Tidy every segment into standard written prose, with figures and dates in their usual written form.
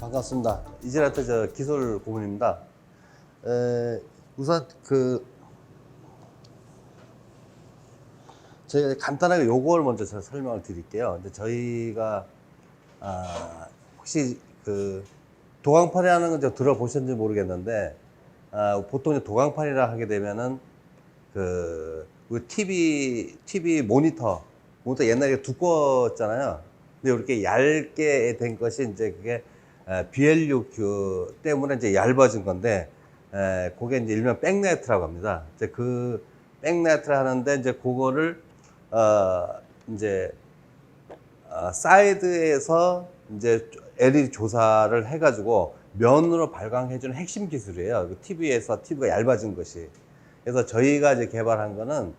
반갑습니다. 이지라트 기술 고문입니다. 우선 저희가 간단하게 요걸 먼저 제가 설명을 드릴게요. 근데 저희가 혹시 도강판이라는 거 들어보셨는지 모르겠는데 보통 이제 도강판이라 하게 되면은 우리 TV 모니터 옛날에 두꺼웠잖아요. 근데 이렇게 얇게 된 것이 이제 그게 BLU 때문에 이제 얇아진 건데, 그게 이제 일명 백라이트라고 합니다. 이제 그 백라이트를 하는데 이제 그거를 이제 사이드에서 이제 LED 조사를 해가지고 면으로 발광해주는 핵심 기술이에요. TV에서 TV가 얇아진 것이. 그래서 저희가 이제 개발한 거는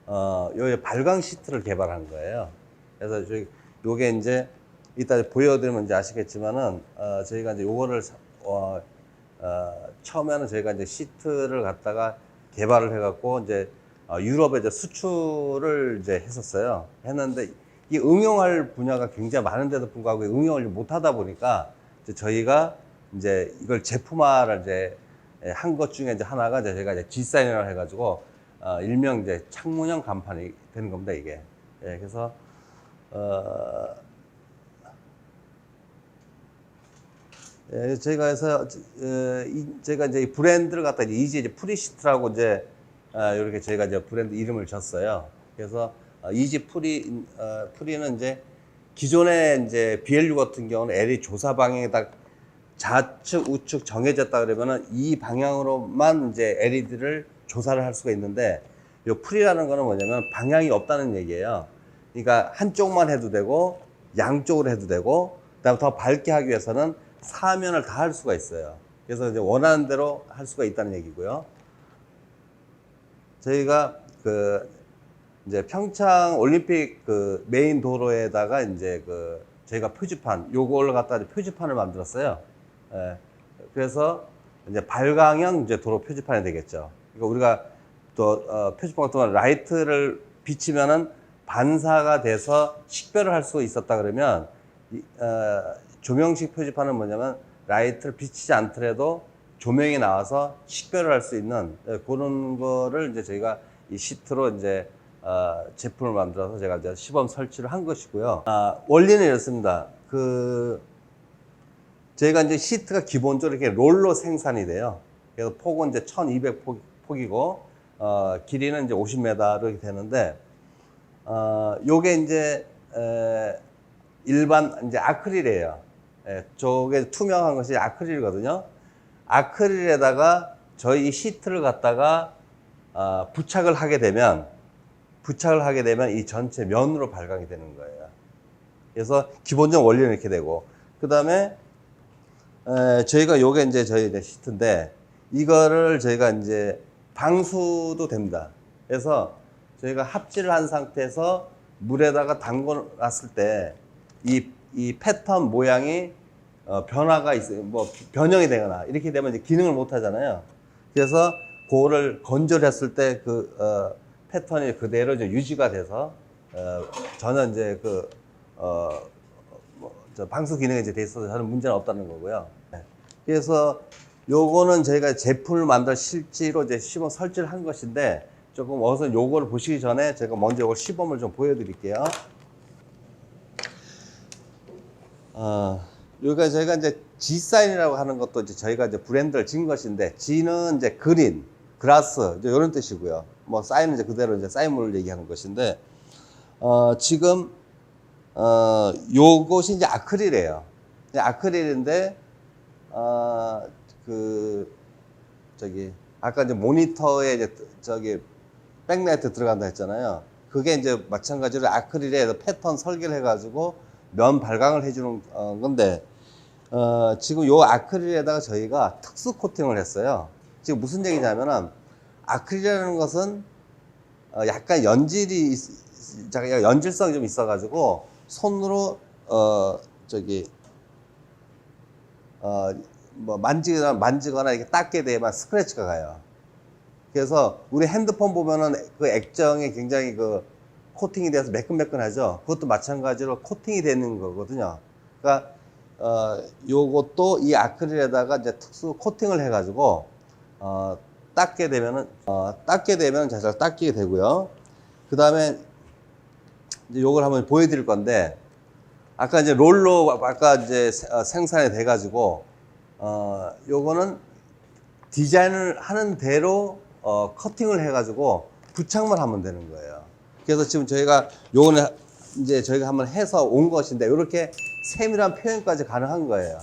요 발광 시트를 개발한 거예요. 그래서 요게 이제 이따 보여드리면 이제 아시겠지만은 저희가 이제 요거를 처음에는 저희가 이제 시트를 갖다가 개발을 해갖고 이제 유럽에 이제 수출을 이제 했었어요. 했는데 이 응용할 분야가 굉장히 많은데도 불구하고 응용을 못 하다 보니까 이제 저희가 이제 이걸 제품화를 이제 한 것 중에 이제 하나가 이제 저희가 이제 G사인이라고 해가지고 일명 이제 창문형 간판이 되는 겁니다, 이게. 예, 그래서 예, 저희가 해서 제가 이제 이 브랜드를 갖다 이제 프리시트라고 이제 이렇게 저희가 이제 브랜드 이름을 줬어요. 그래서 이지 프리는 이제 기존에 이제 BLU 같은 경우는 LED 조사 방향이 딱 좌측 우측 정해졌다 그러면은 이 방향으로만 이제 LED를 조사를 할 수가 있는데, 이 프리라는 거는 뭐냐면 방향이 없다는 얘기예요. 그러니까 한쪽만 해도 되고 양쪽으로 해도 되고, 그다음에 더 밝게 하기 위해서는 사면을 다 할 수가 있어요. 그래서 이제 원하는 대로 할 수가 있다는 얘기고요. 저희가 이제 평창 올림픽 메인 도로에다가 이제 저희가 표지판, 요걸 갖다 표지판을 만들었어요. 예. 그래서 이제 발광형 이제 도로 표지판이 되겠죠. 그러니까 우리가 또 표지판 같은 건 라이트를 비치면은 반사가 돼서 식별을 할 수 있었다 그러면 조명식 표지판은 뭐냐면 라이트를 비치지 않더라도 조명이 나와서 식별을 할 수 있는 그런 거를 이제 저희가 이 시트로 이제 제품을 만들어서 제가 이제 시범 설치를 한 것이고요. 원리는 이렇습니다. 저희가 이제 시트가 기본적으로 이렇게 롤로 생산이 돼요. 그래서 폭은 이제 1200폭이고 길이는 이제 50m 이렇게 되는데, 요게 이제 일반 이제 아크릴이에요. 저게 투명한 것이 아크릴이거든요. 아크릴에다가 저희 시트를 갖다가 부착을 하게 되면 이 전체 면으로 발광이 되는 거예요. 그래서 기본적 원리는 이렇게 되고, 그 다음에 저희가 요게 이제 저희 시트인데, 이거를 저희가 이제 방수도 됩니다. 그래서 저희가 합질을 한 상태에서 물에다가 담궈 놨을 때 이 패턴 모양이 변화가 있어요. 뭐 변형이 되거나 이렇게 되면 이제 기능을 못 하잖아요. 그래서 그거를 건조를 했을 때 패턴이 그대로 이제 유지가 돼서 전혀 이제 방수 기능이 이제 돼 있어서 저는 문제는 없다는 거고요. 네. 그래서 요거는 저희가 제품을 만들 실제로 이제 시범 설치를 한 것인데, 조금 어서 요거를 보시기 전에 제가 먼저 요걸 시범을 좀 보여드릴게요. 여기가 저희가 이제 G사인이라고 하는 것도 이제 저희가 이제 브랜드를 진 것인데, G는 이제 그린, 그라스, 이제 이런 뜻이고요. 뭐 사인은 이제 그대로 이제 사인물을 얘기하는 것인데, 지금 요것이 이제 아크릴이에요. 아크릴인데, 아까 이제 모니터에 이제 백라이트 들어간다 했잖아요. 그게 이제 마찬가지로 아크릴에 패턴 설계를 해가지고 면 발광을 해주는 건데, 지금 요 아크릴에다가 저희가 특수 코팅을 했어요. 지금 무슨 얘기냐면은, 아크릴이라는 것은 약간 연질성이 좀 있어가지고 손으로 뭐 만지거나 이렇게 닦게 되면 스크래치가 가요. 그래서 우리 핸드폰 보면은 그 액정이 굉장히 코팅이 돼서 매끈매끈하죠. 그것도 마찬가지로 코팅이 되는 거거든요. 그러니까 요것도 이 아크릴에다가 이제 특수 코팅을 해가지고, 닦게 되면은, 잘 닦이게 되고요. 그 다음에 요걸 한번 보여드릴 건데, 아까 이제 롤로 아까 이제 생산이 돼가지고, 요거는 디자인을 하는 대로, 커팅을 해가지고 부착만 하면 되는 거예요. 그래서 지금 저희가 요거는 이제 저희가 한번 해서 온 것인데, 이렇게 세밀한 표현까지 가능한 거예요.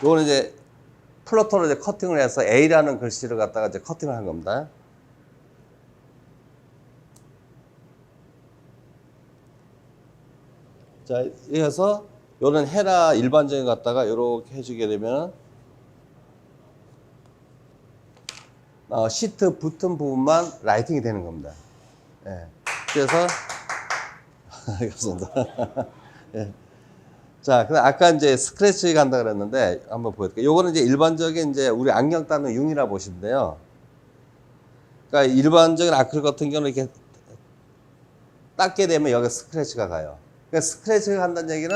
요거는 이제 플로터로 이제 커팅을 해서 A라는 글씨를 갖다가 이제 커팅을 한 겁니다. 자, 이어서 요런 헤라 일반적인 거 갖다가 요렇게 해주게 되면, 시트 붙은 부분만 라이팅이 되는 겁니다. 예. 그래서, 알겠습니다. 예. 자, 그럼 아까 이제 스크래치 간다 그랬는데, 한번 보여드릴게요. 요거는 이제 일반적인 이제 우리 안경 닦는 융이라 보시면 돼요. 그러니까 일반적인 아크릴 같은 경우는 이렇게 닦게 되면 여기 스크래치가 가요. 그러니까 스크래치가 간다는 얘기는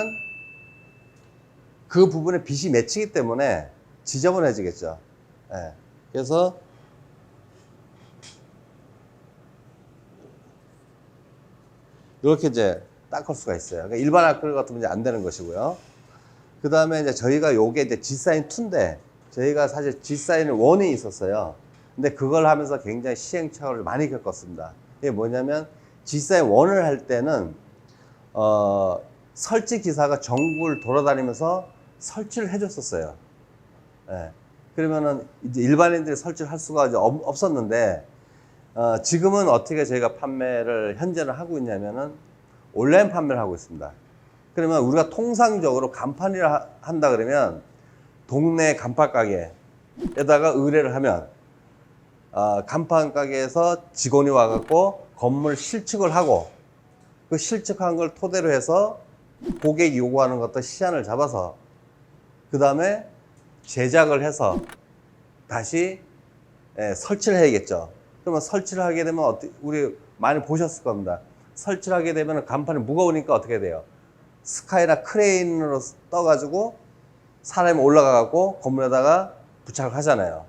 그 부분에 빛이 맺히기 때문에 지저분해지겠죠. 예. 그래서 이렇게 이제 닦을 수가 있어요. 그러니까 일반 아크릴 같으면 이제 안 되는 것이고요. 그 다음에 이제 저희가 요게 이제 G사인 2인데, 저희가 사실 G사인 1이 있었어요. 근데 그걸 하면서 굉장히 시행착오를 많이 겪었습니다. 이게 뭐냐면, G사인 1을 할 때는, 설치 기사가 전국을 돌아다니면서 설치를 해줬었어요. 예. 그러면은 이제 일반인들이 설치를 할 수가 이제 없었는데, 지금은 어떻게 저희가 판매를 현재는 하고 있냐면은 온라인 판매를 하고 있습니다. 그러면 우리가 통상적으로 간판이라 한다 그러면 동네 간판 가게에다가 의뢰를 하면, 간판 가게에서 직원이 와갖고 건물 실측을 하고, 그 실측한 걸 토대로 해서 고객이 요구하는 것도 시안을 잡아서 그 다음에 제작을 해서 다시 설치를 해야겠죠. 그러면 설치를 하게 되면 우리 많이 보셨을 겁니다. 설치를 하게 되면 간판이 무거우니까 어떻게 돼요? 스카이나 크레인으로 떠가지고 사람이 올라가고 건물에다가 부착을 하잖아요.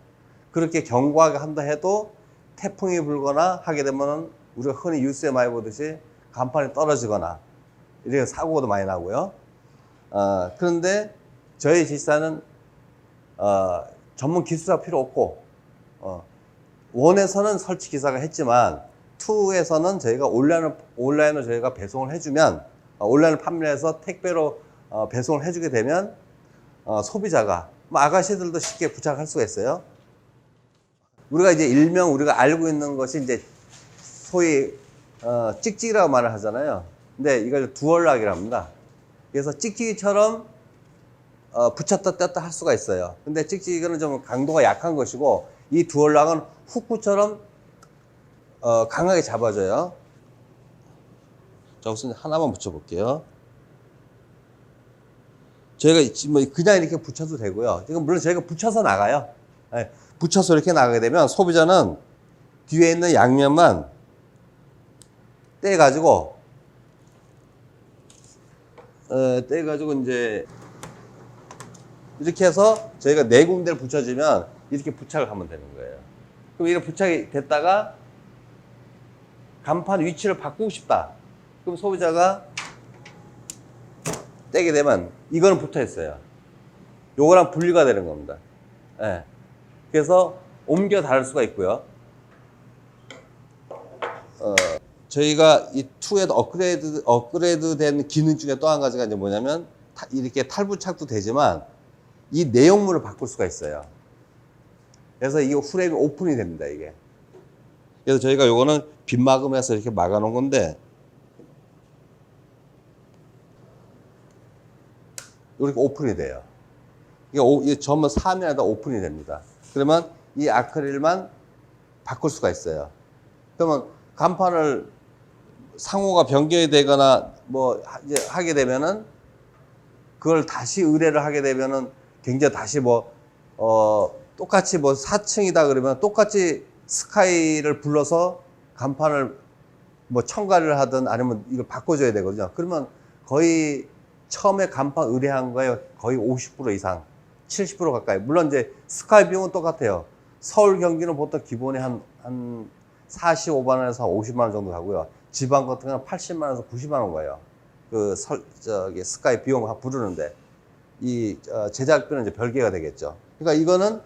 그렇게 견고하게 한다 해도 태풍이 불거나 하게 되면 우리가 흔히 뉴스에 많이 보듯이 간판이 떨어지거나 이렇게 사고도 많이 나고요. 그런데 저희 G사는 전문 기술사가 필요 없고, 1에서는 설치 기사가 했지만 2에서는 저희가 온라인으로 저희가 배송을 해주면, 온라인을 판매해서 택배로 배송을 해주게 되면, 소비자가, 뭐 아가씨들도 쉽게 부착할 수가 있어요. 우리가 이제 일명 우리가 알고 있는 것이 이제 소위 찍찍이라고 말을 하잖아요. 근데 이걸 두얼락이라고 합니다. 그래서 찍찍이처럼 붙였다 뗐다 할 수가 있어요. 근데 찍찍이는 좀 강도가 약한 것이고, 이 두얼락은 후크처럼 강하게 잡아줘요. 자, 우선 하나만 붙여볼게요. 저희가 뭐 그냥 이렇게 붙여도 되고요. 이건 물론 저희가 붙여서 나가요. 네, 붙여서 이렇게 나가게 되면 소비자는 뒤에 있는 양면만 떼가지고 이제 이렇게 해서 저희가 4군데를 붙여주면 이렇게 부착을 하면 되는 거예요. 그럼 이렇게 부착이 됐다가 간판 위치를 바꾸고 싶다. 그럼 소비자가 떼게 되면 이거는 붙어 있어요. 요거랑 분리가 되는 겁니다. 네. 그래서 옮겨 다를 수가 있고요. 저희가 이 2에 업그레이드 된 기능 중에 또 한 가지가 이제 뭐냐면, 이렇게 탈부착도 되지만 이 내용물을 바꿀 수가 있어요. 그래서 이 프레임이 오픈이 됩니다, 이게. 그래서 저희가 요거는 빗막음해서 이렇게 막아 놓은 건데, 이렇게 오픈이 돼요. 이게 전부 사면에다 오픈이 됩니다. 그러면 이 아크릴만 바꿀 수가 있어요. 그러면 간판을 상호가 변경이 되거나 뭐 이제 하게 되면은, 그걸 다시 의뢰를 하게 되면은 굉장히 다시 똑같이 4층이다 그러면 똑같이 스카이를 불러서 간판을 뭐 첨가를 하든 아니면 이걸 바꿔줘야 되거든요. 그러면 거의 처음에 간판 의뢰한 거에 거의 50% 이상, 70% 가까이. 물론 이제 스카이 비용은 똑같아요. 서울 경기는 보통 기본에 한 45만 원에서 50만 원 정도 가고요. 지방 같은 경우는 80만 원에서 90만 원 가요. 스카이 비용 부르는데. 제작비는 이제 별개가 되겠죠. 그러니까 이거는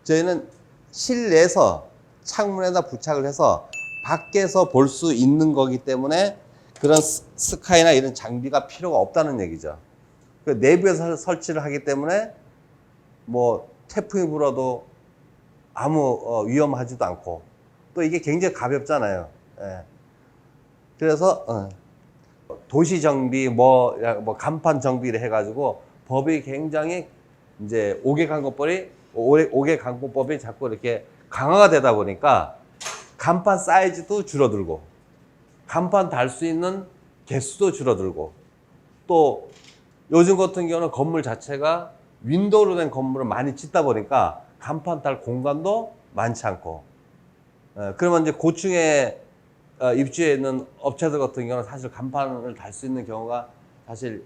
저희는 실내에서 창문에다 부착을 해서 밖에서 볼 수 있는 거기 때문에 그런 스카이나 이런 장비가 필요가 없다는 얘기죠. 내부에서 설치를 하기 때문에 뭐 태풍이 불어도 아무 위험하지도 않고 또 이게 굉장히 가볍잖아요. 예. 그래서 도시 정비 뭐 간판 정비를 해가지고 법이 굉장히 이제 5개 강권법이 자꾸 이렇게 강화가 되다 보니까 간판 사이즈도 줄어들고 간판 달 수 있는 개수도 줄어들고 또 요즘 같은 경우는 건물 자체가 윈도우로 된 건물을 많이 짓다 보니까 간판 달 공간도 많지 않고 그러면 이제 고층에 입주해 있는 업체들 같은 경우는 사실 간판을 달 수 있는 경우가 사실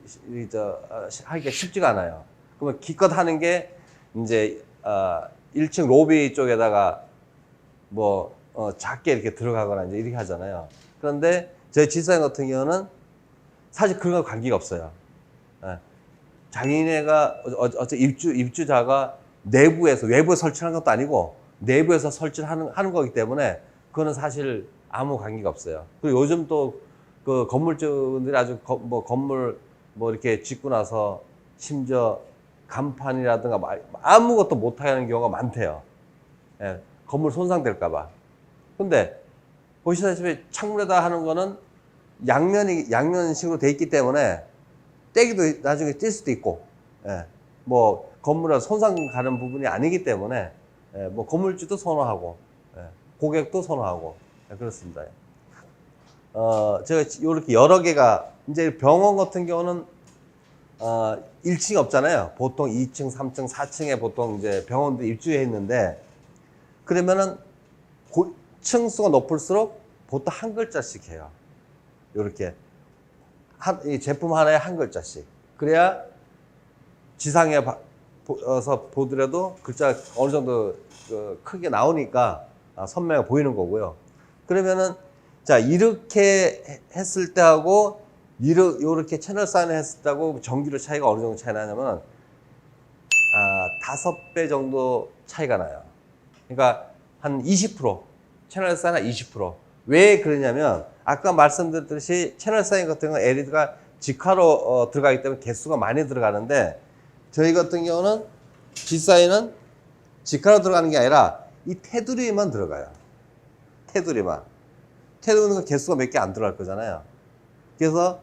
하기가 쉽지가 않아요. 그러면 기껏 하는 게 이제 1층 로비 쪽에다가 뭐 작게 이렇게 들어가거나 이제 이렇게 하잖아요. 그런데 저희 지사님 같은 경우는 사실 그런 거 관계가 없어요. 자기네가 입주자가 내부에서 외부에 설치하는 것도 아니고 내부에서 설치를 하는 거기 때문에 그거는 사실 아무 관계가 없어요. 그리고 요즘 또 그 건물주들이 아주 건물 뭐 이렇게 짓고 나서 심지어 간판이라든가 아무것도 못하게 하는 경우가 많대요. 예, 건물 손상될까봐. 근데 보시다시피 창문에다 하는 거는 양면식으로 돼 있기 때문에 떼기도 나중에 뛸 수도 있고, 예, 뭐 건물에 손상 가는 부분이 아니기 때문에 뭐 건물주도 선호하고 고객도 선호하고 그렇습니다. 제가 이렇게 여러 개가 이제 병원 같은 경우는 1층이 없잖아요. 보통 2층, 3층, 4층에 보통 이제 병원들이 입주해 있는데 그러면은 층수가 높을수록 보통 한 글자씩 해요. 이렇게 이 제품 하나에 한 글자씩. 그래야 지상에서 보더라도 글자가 어느 정도 크게 나오니까 선명해 보이는 거고요. 그러면은 자 이렇게 했을 때하고 이렇게 채널 사인을 했을 때하고 전기료 차이가 어느 정도 차이 나냐면 5배 정도 차이가 나요. 그러니까 한 20% 채널 사인 한 20%. 왜 그러냐면 아까 말씀드렸듯이 채널 사인 같은 경우는 LED가 직화로 들어가기 때문에 개수가 많이 들어가는데 저희 같은 경우는 G사인은 직화로 들어가는 게 아니라 이 테두리만 들어가요. 테두리는 개수가 몇 개 안 들어갈 거잖아요. 그래서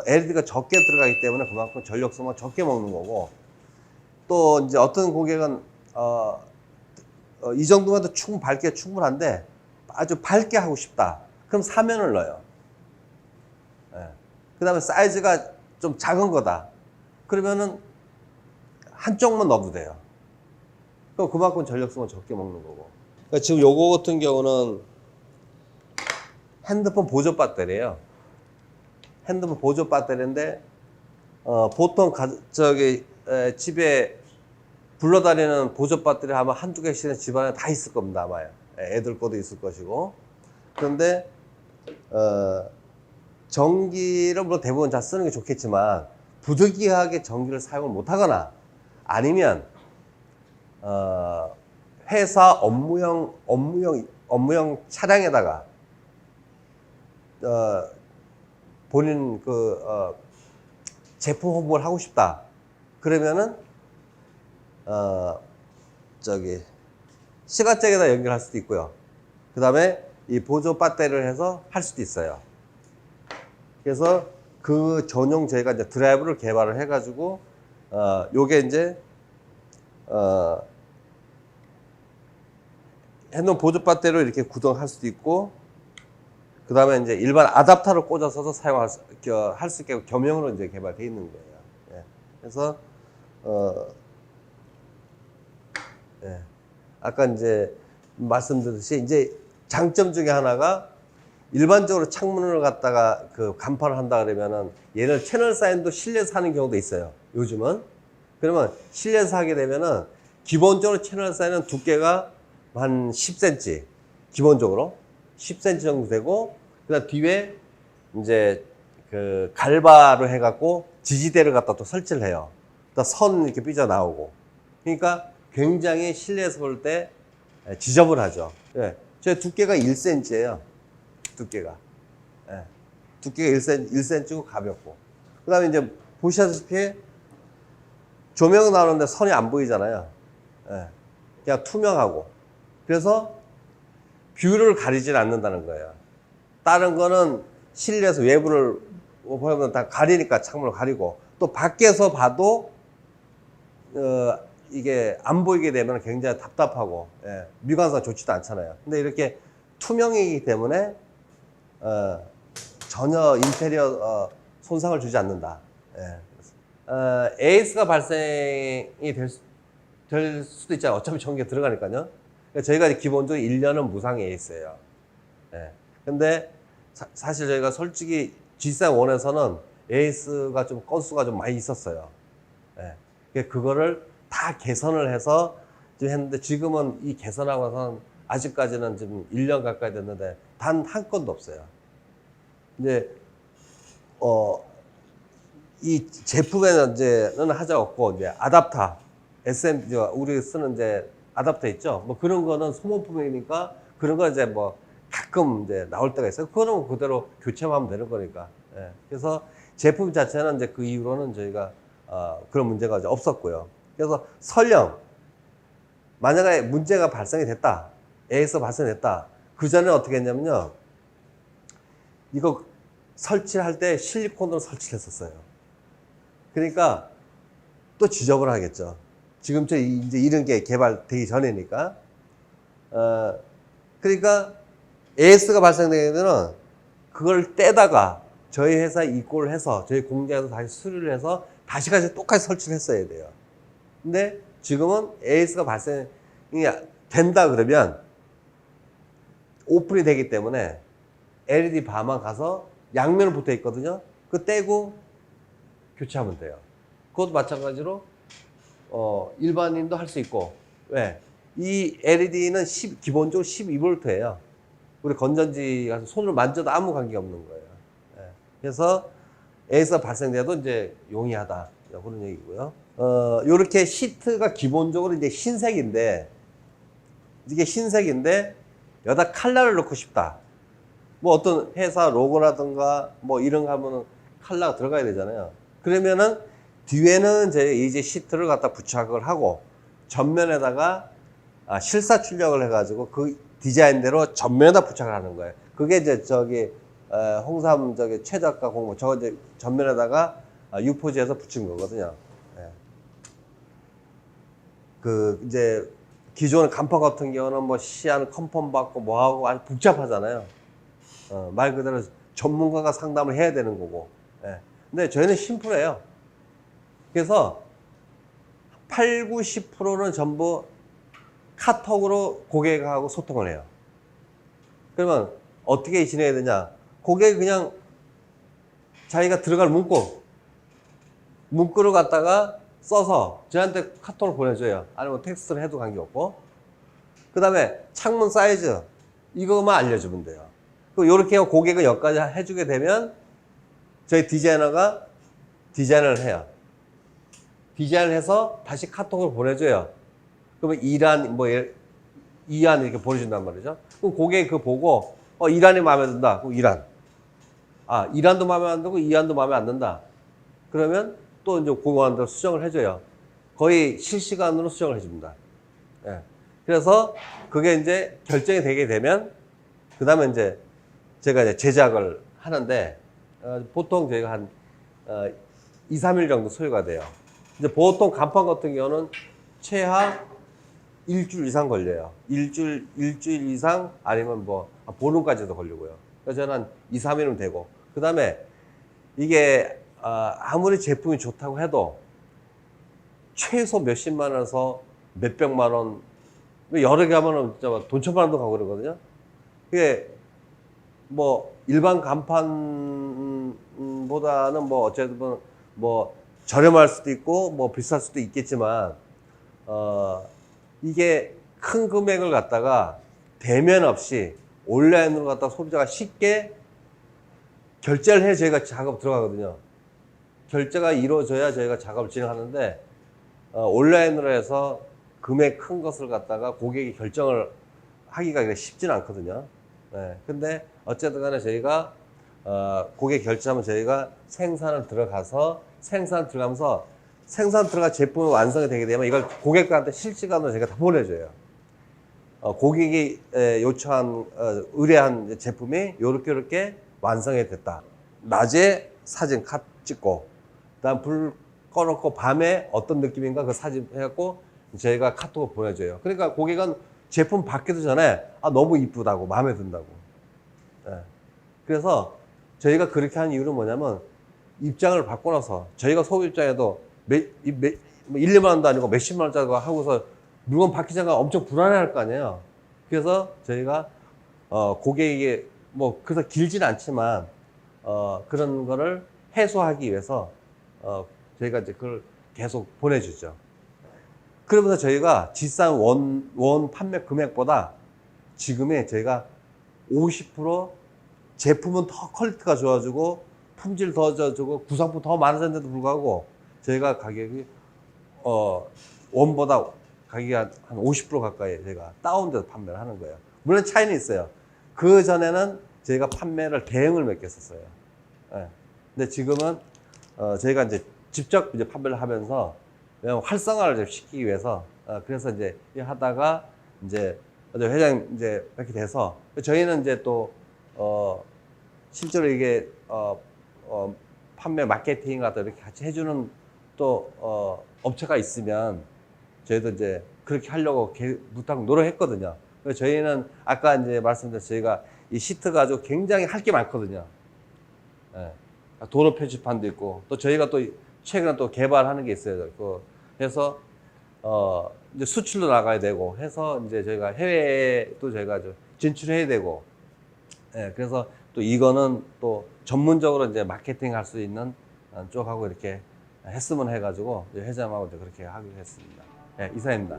LED가 적게 들어가기 때문에 그만큼 전력 소모가 적게 먹는 거고 또 이제 어떤 고객은 이 정도만 해도 밝게 충분한데 아주 밝게 하고 싶다. 그럼 사면을 넣어요. 그 다음에 사이즈가 좀 작은 거다. 그러면은 한쪽만 넣어도 돼요. 그럼 그만큼 전력 소모 적게 먹는 거고. 그러니까 지금 요거 같은 경우는 핸드폰 보조 배터리예요. 핸드폰 보조 배터리인데 보통 집에 굴러다니는 보조 배터리 하면 한두 개씩은 집안에 다 있을 겁니다. 아마요. 애들 것도 있을 것이고. 그런데 전기를 물론 대부분 다 쓰는 게 좋겠지만 부득이하게 전기를 사용을 못 하거나 아니면 회사 업무용 차량에다가 본인 제품 홍보를 하고 싶다. 그러면은 시가잭에다 연결할 수도 있고요. 그 다음에 이 보조 배터리를 해서 할 수도 있어요. 그래서 그 전용 저희가 이제 드라이브를 개발을 해가지고 요게 이제 핸드폰 보조 배터리로 이렇게 구동할 수도 있고 그 다음에 이제 일반 아답터를 꽂아서도 사용할 수 있게 겸용으로 이제 개발되어 있는 거예요. 예. 그래서 아까 이제 말씀드렸듯이 이제 장점 중에 하나가 일반적으로 창문을 갖다가 그 간판을 한다 그러면은 얘를 채널 사인도 실내에서 하는 경우도 있어요. 요즘은. 그러면 실내에서 하게 되면은 기본적으로 채널 사인은 두께가 한 10cm. 기본적으로 10cm 정도 되고, 그다음 뒤에 이제 그 갈바로 해갖고 지지대를 갖다 또 설치를 해요. 또 선 이렇게 삐져 나오고. 그러니까 굉장히 실내에서 볼 때 지저분하죠. 예. 제 두께가 1cm예요. 두께가. 예. 두께가 1cm고 가볍고. 그 다음에 이제 보시다시피 조명 나오는데 선이 안 보이잖아요. 예. 그냥 투명하고. 그래서 뷰를 가리질 않는다는 거예요. 다른 거는 실내에서 외부를 보면 다 가리니까 창문을 가리고, 또 밖에서 봐도 이게 안 보이게 되면 굉장히 답답하고, 예, 미관상 좋지도 않잖아요. 근데 이렇게 투명이기 때문에 전혀 인테리어 손상을 주지 않는다. 예. AS가 발생이 될 수도 있잖아요. 어차피 전기가 들어가니까요. 그러니까 저희가 기본적으로 1년은 무상 AS예요. 예. 근데 사실 저희가 솔직히 G3원에서는 AS가 좀 건수가 좀 많이 있었어요. 예. 그거를 다 개선을 해서 좀 했는데, 지금은 이 개선하고서는 아직까지는 지금 1년 가까이 됐는데 단 한 건도 없어요. 이제 이 제품에는 이제는 하자 없고, 이제 아답터 SM 우리 쓰는 이제 아답터 있죠. 뭐 그런 거는 소모품이니까 그런 거 이제 뭐 가끔 이제 나올 때가 있어요. 그거는 그대로 교체하면 되는 거니까. 예. 그래서 제품 자체는 이제 그 이후로는 저희가 그런 문제가 이제 없었고요. 그래서 설령 만약에 문제가 발생이 됐다, AS 발생됐다, 그 전에 어떻게 했냐면요, 이거 설치할 때 실리콘으로 설치를 했었어요. 그러니까 또 지저분하겠죠. 지금 이제 이런 게 개발되기 전이니까. 그러니까 AS가 발생되면은 그걸 떼다가 저희 회사에 입고를 해서 저희 공장에서 다시 수리를 해서 다시 똑같이 설치를 했어야 돼요. 근데 지금은 AS가 발생이 된다 그러면 오픈이 되기 때문에 LED 바만 가서 양면을 붙어 있거든요. 그거 떼고 교체하면 돼요. 그것도 마찬가지로 일반인도 할 수 있고. 왜? 이 LED는 기본적으로 12V예요. 우리 건전지 가서 손을 만져도 아무 관계가 없는 거예요. 예. 그래서 AS가 발생돼도 이제 용이하다, 그런 얘기고요. 요렇게 시트가 기본적으로 이제 흰색인데, 이게 흰색인데 여기다 컬러를 넣고 싶다. 뭐 어떤 회사 로고라든가 뭐 이런 거 하면은 컬러가 들어가야 되잖아요. 그러면은 뒤에는 이제 시트를 갖다 부착을 하고 전면에다가 실사 출력을 해가지고 그 디자인대로 전면에다 부착을 하는 거예요. 그게 이제 홍삼 최저가 공모 이제 전면에다가 유포지에서 붙인 거거든요. 예. 그 이제 기존의 간판 같은 경우는 뭐 시안 컨펌 받고 뭐 하고 아주 복잡하잖아요. 말 그대로 전문가가 상담을 해야 되는 거고. 예. 근데 저희는 심플해요. 그래서 8, 90%는 전부 카톡으로 고객하고 소통을 해요. 그러면 어떻게 진행해야 되냐? 고객이 그냥 자기가 들어갈 문구를 갖다가 써서 저한테 카톡을 보내줘요. 아니면 텍스트를 해도 관계없고. 그 다음에 창문 사이즈 이거만 알려주면 돼요. 이렇게 고객은 여기까지 해주게 되면 저희 디자이너가 디자인을 해요. 디자인을 해서 다시 카톡을 보내줘요. 그러면 2란, 2안 이렇게 보내준단 말이죠. 그럼 고객이 그거 보고, 2란이 마음에 든다. 그럼 2란. 2란도 마음에 안 들고 2안도 마음에 안 든다. 그러면 또 이제 고객한테 수정을 해줘요. 거의 실시간으로 수정을 해줍니다. 예. 그래서 그게 이제 결정이 되게 되면, 그 다음에 이제 제가 이제 제작을 하는데, 보통 저희가 한 2, 3일 정도 소요가 돼요. 이제 보통 간판 같은 경우는 최하 일주일 이상 걸려요. 일주일 이상 아니면 보름까지도 걸리고요. 그래서 저는 한 2, 3일은 되고. 그 다음에 이게 아무리 제품이 좋다고 해도 최소 몇십만 원에서 몇백만 원, 여러 개 하면은 돈 천만 원도 가고 그러거든요. 이게 뭐 일반 간판보다는 뭐 어쨌든 뭐 저렴할 수도 있고 뭐 비쌀 수도 있겠지만 이게 큰 금액을 갖다가 대면 없이 온라인으로 갖다가 소비자가 쉽게 결제를 해 저희가 작업 들어가거든요. 결제가 이루어져야 저희가 작업을 진행하는데 온라인으로 해서 금액 큰 것을 갖다가 고객이 결정을 하기가 쉽지는 않거든요. 네. 근데 어쨌든 간에 저희가 고객 결제하면 저희가 생산 들어가서 제품이 완성이 되게 되면 이걸 고객들한테 실시간으로 저희가 다 보내줘요. 고객이 요청한 의뢰한 제품이 요렇게 완성이 됐다. 낮에 사진 찍고 그다음 불 꺼놓고 밤에 어떤 느낌인가 그 사진 해갖고 저희가 카톡을 보내줘요. 그러니까 고객은 제품 받기도 전에 너무 이쁘다고 마음에 든다고. 네. 그래서 저희가 그렇게 한 이유는 뭐냐면 입장을 받고 나서 저희가 소비 입장에도 1, 2만 원도 아니고 몇십만 원짜리 하고서 물건 받기 전에 엄청 불안해할 거 아니에요. 그래서 저희가 고객에게 뭐 그래서 길진 않지만 그런 거를 해소하기 위해서 저희가 이제 그걸 계속 보내주죠. 그러면서 저희가 지산 원 판매 금액보다 지금의 저희가 50% 제품은 더 퀄리티가 좋아지고 품질 더 좋아지고 구성품 더 많아졌는데도 불구하고 저희가 가격이 원보다 가격이 한 50% 가까이 저희가 다운돼서 판매를 하는 거예요. 물론 차이는 있어요. 그 전에는 저희가 판매를 대형을 몇 개 했었어요. 네. 근데 지금은 저희가 이제 직접 이제 판매를 하면서 활성화를 좀 시키기 위해서 그래서 이제 하다가 이제 회장님 이제 이렇게 돼서 저희는 이제 또 실제로 이게 판매 마케팅 같은 이렇게 같이 해주는 또 업체가 있으면 저희도 이제 그렇게 하려고 무척 노력했거든요. 그래서 저희는 아까 이제 말씀드린 저희가 이 시트 가지고 굉장히 할 게 많거든요. 네. 도로 표지판도 있고 또 저희가 또 최근에 또 개발하는 게 있어요. 그래서 이제 수출도 나가야 되고 해서 이제 저희가 해외에도 저희가 진출해야 되고, 예, 그래서 또 이거는 또 전문적으로 이제 마케팅 할 수 있는 쪽하고 이렇게 했으면 해가지고 회장하고 이제 그렇게 하기로 했습니다. 예, 이상입니다.